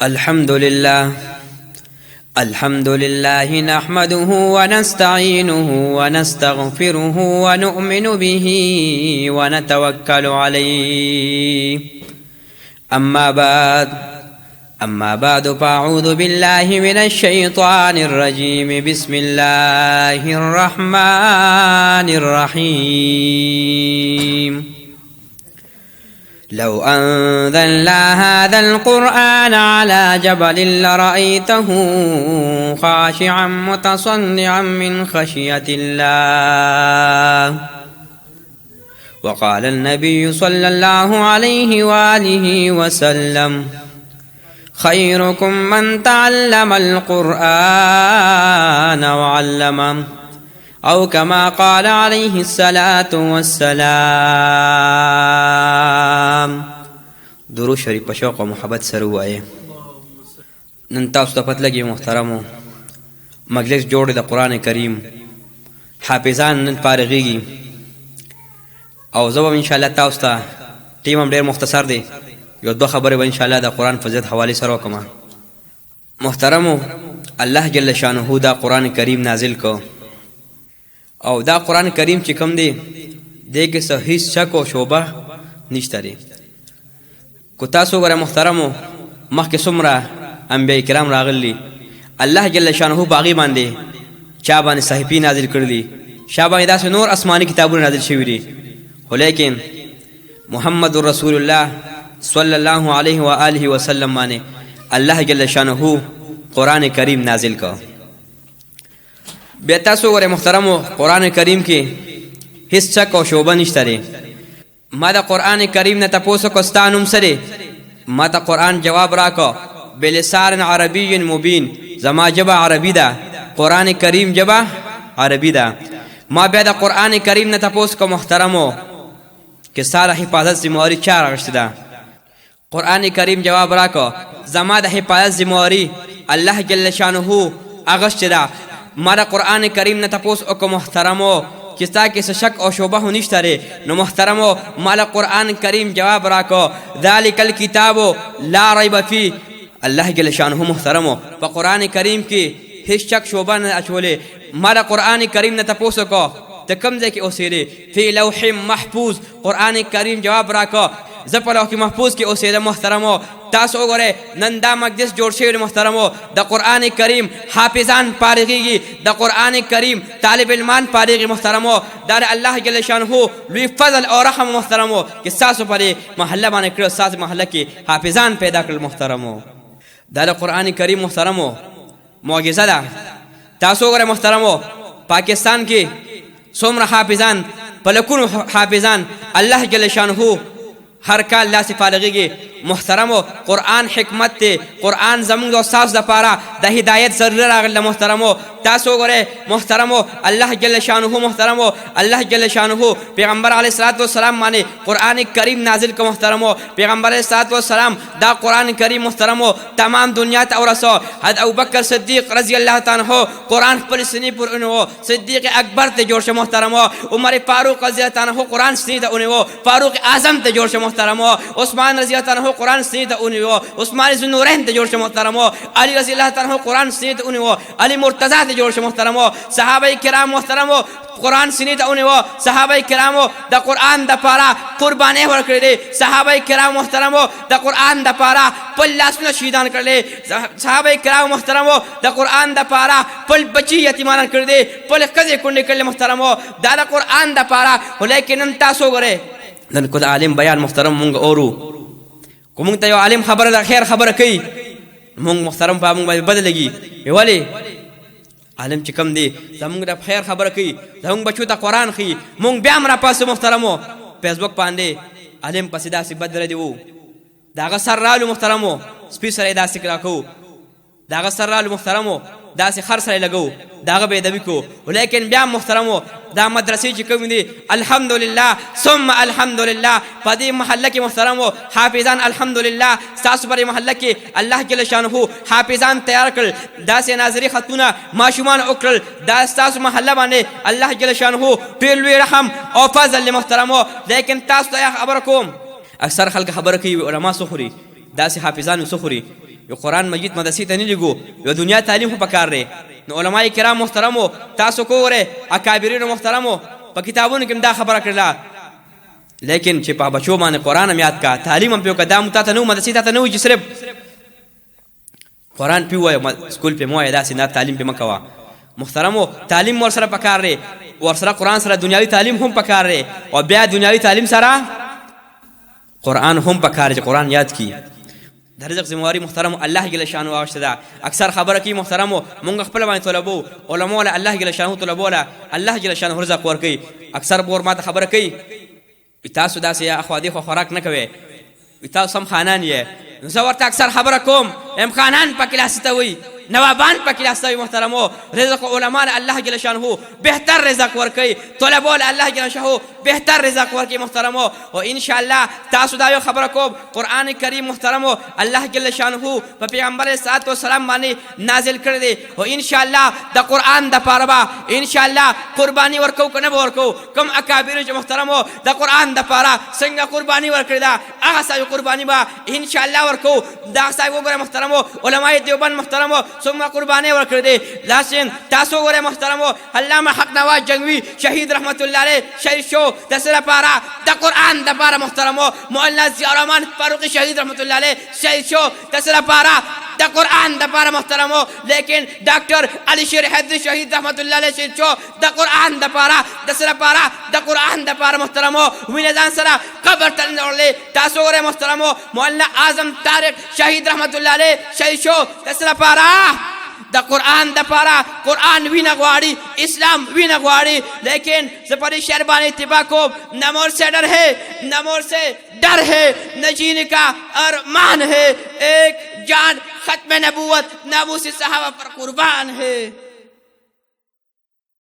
الحمد لله نحمده ونستعينه ونستغفره ونؤمن به ونتوكل عليه. أما بعد فأعوذ بالله من الشيطان الرجيم. بسم الله الرحمن الرحيم. لو أنزلنا هذا القرآن على جبل لرأيته خاشعا متصدعا من خشية الله. وقال النبي صلى الله عليه وآله وسلم: خيركم من تعلم القرآن وعلمه، أو كما قال عليه الصلاة والسلام. درود شریف په شوق او محبت سره وایي. نن تاسو ته پته لګي محترمو، مجلس جوړ د قرآن کریم، حافظان نن فارغيږي او زه به ان شاء الله تاسو ته ټیم هم ډېر مختصر دی، یو دوه خبرې به ان شاء الله د قرآن فضیلت حوالې سره وکړم. محترمو، الله جل شانه دا قرآن کریم نازل کو او دا قرآن کریم چې کوم دی دې کې هیڅ شک او شوبه نشته دی. کو تاسو ګوره محترمو، مخکې څومره انبیاء کرام راغلي، الله جل شانه باغی باندې چا باندې صحیفې نازل کړلي، چا باندې داسې نور آسماني کتابونه نازل شوي دي، ولیکن محمد رسول الله صلی الله علیه و آله وسلم باندې الله جل شانه قرآن کریم نازل کو. بیا تاسو ګورئ محترمو، قرآن کریم کې هیڅ شک او شوبه نشته دی. ما د قرآن کریم نه تپوس وکړ ستا نوم څه دی؟ ما ته قرآن جواب راکړ بلسان عربي مبین، زما ژبه عربي ده، قرآن کریم ژبه عربي ده. ما بیا د قرآن کریم نه تپوس وکړ محترمو چې ستا د حفاظت ذمهواري چا راغوښتې ده؟ قرآن کریم جواب راکړ زما د حفاظت ذمهواري الله جل شانه اغوښتې ده. ما د قرآن کریم نه تپوس وکړ محترمو چې ستا کې څه شک او شوبه خو نشته دی. نو محترمو، ما د قرآن کریم جواب راکړ ذلک الکتاب لا ریب فیه. الله جل شانه محترمو په قرآن کریم کې هیڅ شک شوبه نه اچولې. ما د قرآن کریم نه تپوس وکړ ته کوم ځای کې اوسېدې؟ فی لوح محفوظ. قرآن کریم جواب راکړ زه په لوح محفوظ کې اوسېدم. محترمو تاسو وګورئ، نن دا مجلس جوړ شوی دی محترمو، د قرآن کریم حافظان فارغېږي، د قرآن کریم طالب علمان فارغېږي. محترمو دا د الله جل شانه لوی فضل او رحم محترمو چې ستاسو په دې محله باندې کړی، ستاسو محله کې حافظان پیدا کړل. محترمو دا د قرآن کریم محترمو معجزه ده. تاسو وګورئ محترمو، پاکستان کې څومره حافظان، په لکونو حافظان الله جل شانه هر کال داسې فارغېږي. محترمو قرآن حکمت دی، قرآن زمونږ او ستاسو دپاره د هدایت ضروري راغلی. محترمو تاسو وګورئ محترمو، الله جل شانه محترمو الله جل شانه پیغمبر علیه الصلاة والسلام باندې قرآن کریم نازل کړ. محترمو پیغمبر علیه الصلاة والسلام دا قرآن کریم محترمو تمام دنیا ته ورسو. حضرت ابوبکر صدیق رضی الله تعالی عنہ قرآن خپل سینې پر ونیو، صدیق اکبر ته جوړ شه. محترمو عمر فاروق رضی الله تعالی عنہ قرآن سینې ته ونیو، فاروق اعظم ته جوړ شه. محترمو عثمان رضی الله تعالی عنہ قرآن سینې ته ونیو، عثمان ذو النورین ته جوړ شه. محترمو علی رضی الله تعالی عنہ قرآن سینې ته ونیو، علی مرتضی ته جوړ شه. محترمو صحابه کرام محترمو قرآن سینې ته ونیو، صحابه کرامو د قرآن دپاره قربانۍ ورکړې دي. صحابه کرام محترمو د قرآن دپاره خپل لاسونه شهیدان کړل. صحابه کرام محترمو د قرآن دپاره خپل بچي یتیمانان کړي دي، خپل ښځې کونډې کړلې. محترمو دا د قرآن دپاره. ولیکن نن تاسو وګورئ، نن کو د عالم بیان محترم مونږ اورو، کو مونږ ته یو عالم خبره د خیر خبره کوي، مونږ محترم په مونږ باندې بد لګي. ولې؟ عالم چې کم دی زمونږ د خیر خبره کوي، زمونږ بچو ته قرآن ښیي، مونږ بیا هم راپاسو. محترمو فیسبوک باندې عالم پسې داسې بد ردي و، د هغه سر رالو محترمو سپي سره یې داسې راکوو، د هغه سر رالو محترمو داسې خر سره یې لګوو، د هغه به ادبي کوو. ولیکن بیا هم محترمو دا مدرسې چې کوم دي الحمدلله ثم الحمدلله په دې محله کې محترمو حافظان الحمدلله ستاسو پر محله کې الله جل شانه حافظان تیار کړل، داسې ناظري خطونه ماشومان وکړل. دا ستاسو محله باندې الله جل شانه ډېر لوی رحم او فضل محترمو. لیکن تاسو ته خبره کوم، اکثر خلک خبره کوي علما څه خوري، داسې حافظان څه خوري. یو قرآن مجید مدرسې ته نه لګو یو دنیا تعلیم خو پکار دی نو علماء کرام محترمو تاسو کوره اکابرینو محترمو په کتابونو کې دا خبره کړله لیکن چې په بچو باندې قرآن هم یاد کا تعلیم هم پیو کا دا متا ته نو مدرسې ته نو چې صرف قرآن پیو وای سکول په موای داسې نه تعلیم په مکوا محترمو تعلیم ور سره پکار دی ور سره قرآن سره دنیوي تعلیم هم پکار دی او بیا دنیوي تعلیم سره قرآن هم پکار چې قرآن یاد کی د رزق ذمہواری محترم الله جل شانه واغشته ده اکثر خبره کی محترمو مونږ خپل باندې طلبو علماء له الله جل شانه طلبو له الله جل شانه رزق ورکي اکثر بور ما ته خبره کوي تاسو داسې یا اخوادي خو خوراک نه کوي تاسو هم خانان یې زه ورته اکثر خبره کوم ام خانان په کلاس ته وي نوابان په کلاس ته وي محترمو رزق علماء الله جل شانه بهتر رزق ورکي طلبو له الله جل شانه بهتر رزق ورکي محترمو او ان شاء الله تاسو دا یو خبره کوم قران کریم محترمو الله جل شانه په پیغمبر صلوات و سلام باندې نازل کړی دی او ان شاء الله د قران د پاره ان شاء الله قرباني ورکو کنه ورکو کوم اکابر چې محترمو د قران د پاره څنګه قرباني ورکړی دا هغه سای قرباني با ان شاء الله ورکو دا سای وګوره محترمو علماء دیوبند محترمو ثم قرباني ورکړي دي لكن تاسو غره محترمو علامه حق نواز جنگوي شهید رحمت الله عليه شهید شو د سره پارا د قران د پارا محترمو مولانا ضیاء الرحمن فاروقی شهید رحمت الله عليه شهید شو د سره پارا د قران د پارا محترمو لیکن ډاکټر علي شیر حیدری شهید رحمت الله عليه شهید شو د قران د پارا د سره پارا د قران د پارا محترمو وینه ځان سره قبر ته نورلې تاسو غره محترمو مولانا اعظم طارق شهید رحمت الله عليه شهید شو د سره پارا دا قرآن دا پارا قرآن وینا غواړي اسلام وینا غواړي لیکن زپری شہربان اتباع کو نہ مور سے ڈر ہے نہ مور سے ڈر ہے نہ جینے کا ارمان ہے ایک جان ختم نبوت ناموس صحابہ پر قربان ہے